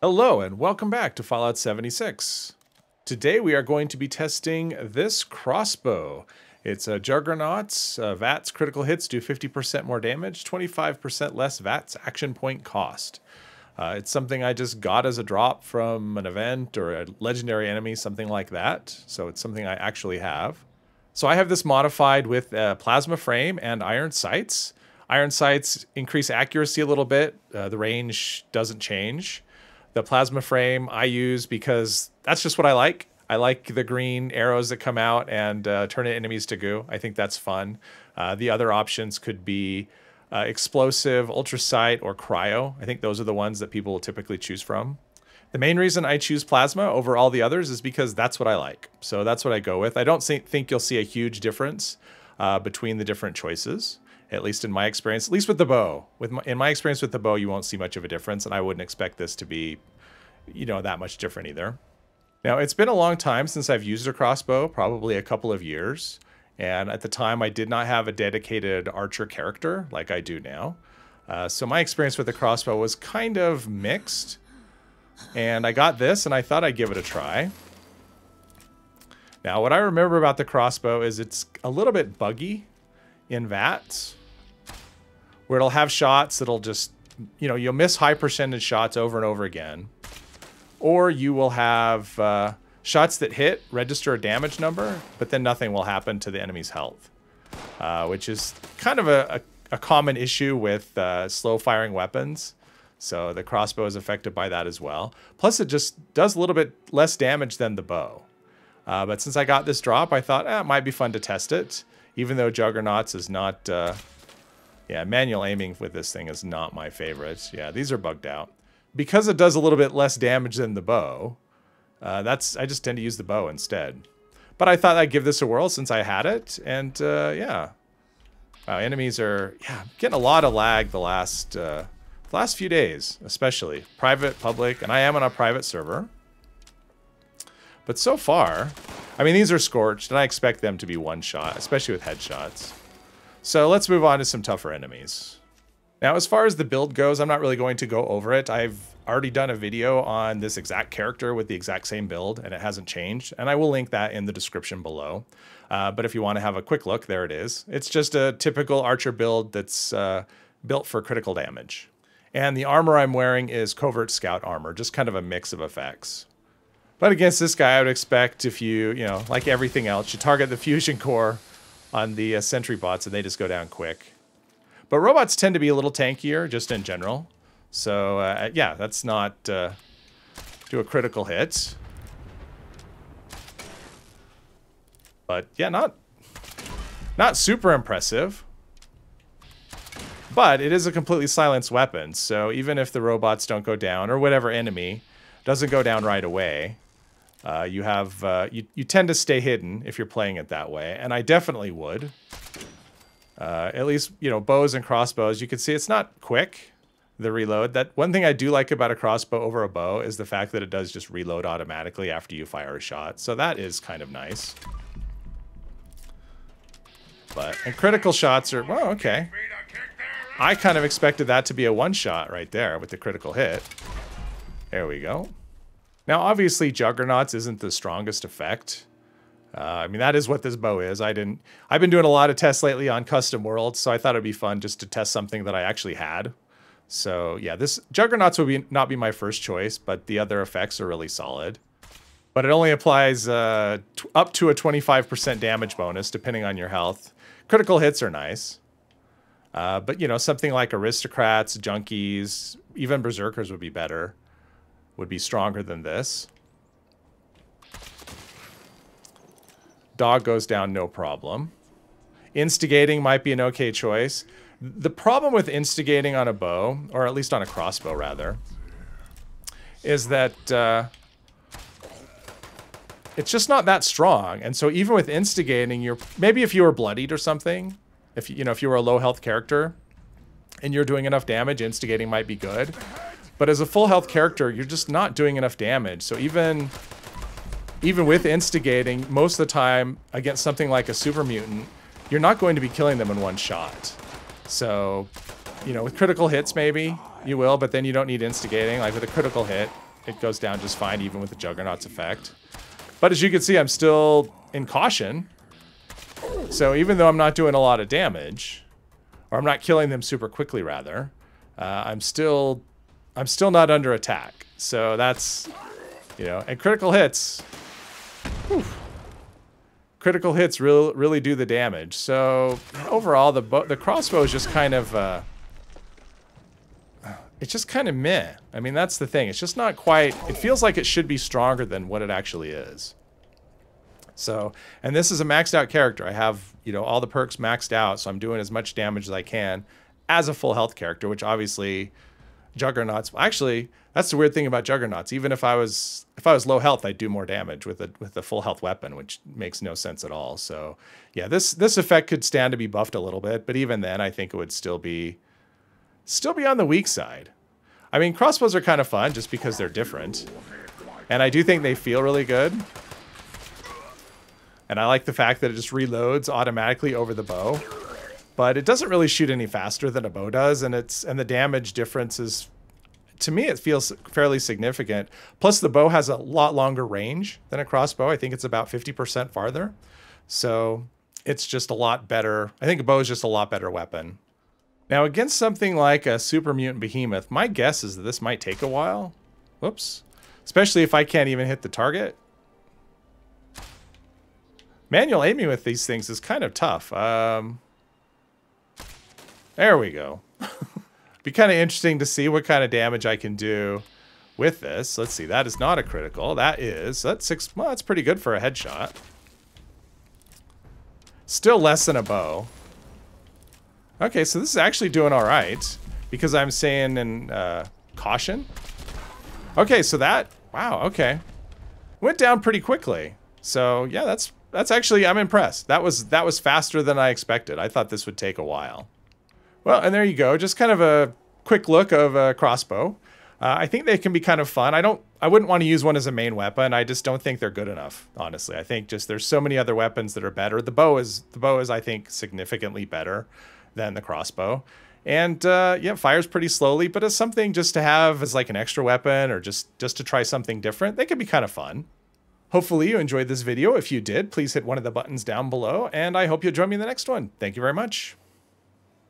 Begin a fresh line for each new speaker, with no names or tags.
Hello and welcome back to Fallout 76. Today we are going to be testing this crossbow. It's a Juggernaut's. VATS critical hits do 50% more damage, 25% less VATS action point cost. It's something I just got as a drop from an event or a legendary enemy, something like that. So it's something I actually have. So I have this modified with a plasma frame and iron sights. Iron sights increase accuracy a little bit. The range doesn't change. The plasma frame I use because that's just what I like. I like the green arrows that come out and turn enemies to goo. I think that's fun. The other options could be explosive, ultrasight, or cryo. I think those are the ones that people will typically choose from. The main reason I choose plasma over all the others is because that's what I like. So that's what I go with. I don't think you'll see a huge difference between the different choices. At least in my experience, at least with the bow. In my experience with the bow, you won't see much of a difference, and I wouldn't expect this to be, that much different either. Now, it's been a long time since I've used a crossbow, probably a couple of years, and at the time I did not have a dedicated archer character like I do now. So my experience with the crossbow was kind of mixed, and I got this and I thought I'd give it a try. Now, what I remember about the crossbow is it's a little bit buggy in VATS, where it'll have shots that'll just, you'll miss high percentage shots over and over again. Or you will have shots that hit, register a damage number, but then nothing will happen to the enemy's health. Which is kind of a common issue with slow firing weapons. So the crossbow is affected by that as well. Plus it just does a little bit less damage than the bow. But since I got this drop, I thought it might be fun to test it. Even though Juggernauts is not... manual aiming with this thing is not my favorite. Yeah, these are bugged out. Because it does a little bit less damage than the bow, I just tend to use the bow instead. But I thought I'd give this a whirl since I had it, and yeah. Wow, enemies are getting a lot of lag the last few days, especially. Private, public, and I am on a private server. But so far, I mean, these are scorched, and I expect them to be one-shot, especially with headshots. So let's move on to some tougher enemies. Now, as far as the build goes, I'm not really going to go over it. I've already done a video on this exact character with the exact same build, and it hasn't changed. And I will link that in the description below. But if you want to have a quick look, there it is. It's just a typical archer build that's built for critical damage. And the armor I'm wearing is Covert Scout armor, just kind of a mix of effects. But against this guy, I would expect if you, like everything else, you target the fusion core on the sentry bots and they just go down quick. But robots tend to be a little tankier just in general. So yeah, that's not do a critical hit. But yeah, not super impressive. But it is a completely silenced weapon. So even if the robots don't go down, or whatever enemy doesn't go down right away, you tend to stay hidden if you're playing it that way, and I definitely would. At least, bows and crossbows, you can see it's not quick, the reload. That one thing I do like about a crossbow over a bow is the fact that it does just reload automatically after you fire a shot. So that is kind of nice. And critical shots are, well, okay. I kind of expected that to be a one-shot right there with the critical hit. There we go. Now, obviously, Juggernauts isn't the strongest effect. I mean, that is what this bow is. I've been doing a lot of tests lately on custom worlds, so I thought it'd be fun just to test something that I actually had. So yeah, this Juggernauts would not be my first choice, but the other effects are really solid. But it only applies up to a 25% damage bonus, depending on your health. Critical hits are nice. But something like Aristocrats, Junkies, even Berserkers would be better. Would be stronger than this. Dog goes down, no problem. Instigating might be an okay choice. The problem with instigating on a bow, or at least on a crossbow rather, is that it's just not that strong. And so even with instigating, maybe if you were bloodied or something, if you were a low health character and you're doing enough damage, instigating might be good. But as a full health character, you're just not doing enough damage. So even with instigating, most of the time against something like a super mutant, you're not going to be killing them in one shot. So, with critical hits maybe you will, but then you don't need instigating. Like with a critical hit, it goes down just fine even with the Juggernaut's effect. But as you can see, I'm still in caution. So even though I'm not doing a lot of damage, or I'm not killing them super quickly rather, I'm still not under attack. So that's, you know, and critical hits. Whew. Critical hits really do the damage. So overall, the crossbow is just kind of, it's just kind of meh. I mean, that's the thing. It's just not quite, it feels like it should be stronger than what it actually is. So, and this is a maxed out character. I have, you know, all the perks maxed out, so I'm doing as much damage as I can as a full health character, which obviously Juggernauts, actually, that's the weird thing about Juggernauts. Even if I was low health, I'd do more damage with a full health weapon, which makes no sense at all. So, yeah, this effect could stand to be buffed a little bit, but even then, I think it would still be on the weak side. I mean, crossbows are kind of fun just because they're different, and I do think they feel really good. And I like the fact that it just reloads automatically over the bow, but it doesn't really shoot any faster than a bow does, and the damage difference is, to me, it feels fairly significant. Plus, the bow has a lot longer range than a crossbow. I think it's about 50% farther, so it's just a lot better. I think a bow is just a lot better weapon. Now, against something like a Super Mutant Behemoth, my guess is that this might take a while. Whoops. Especially if I can't even hit the target. Manual aiming with these things is kind of tough. There we go. Be kind of interesting to see what kind of damage I can do with this. Let's see. That is not a critical. That is. That's 6. Well, that's pretty good for a headshot. Still less than a bow. Okay, so this is actually doing all right because I'm saying in caution. Okay, so that, wow, okay. Went down pretty quickly. So, yeah, that's actually, I'm impressed. That was faster than I expected. I thought this would take a while. Well, and there you go. Just kind of a quick look of a crossbow. I think they can be kind of fun. I wouldn't want to use one as a main weapon. I just don't think they're good enough, honestly. I think just there's so many other weapons that are better. The bow is I think significantly better than the crossbow. And yeah, fires pretty slowly, but as something just to have as like an extra weapon or just to try something different, they can be kind of fun. Hopefully you enjoyed this video. If you did, please hit one of the buttons down below, and I hope you'll join me in the next one. Thank you very much.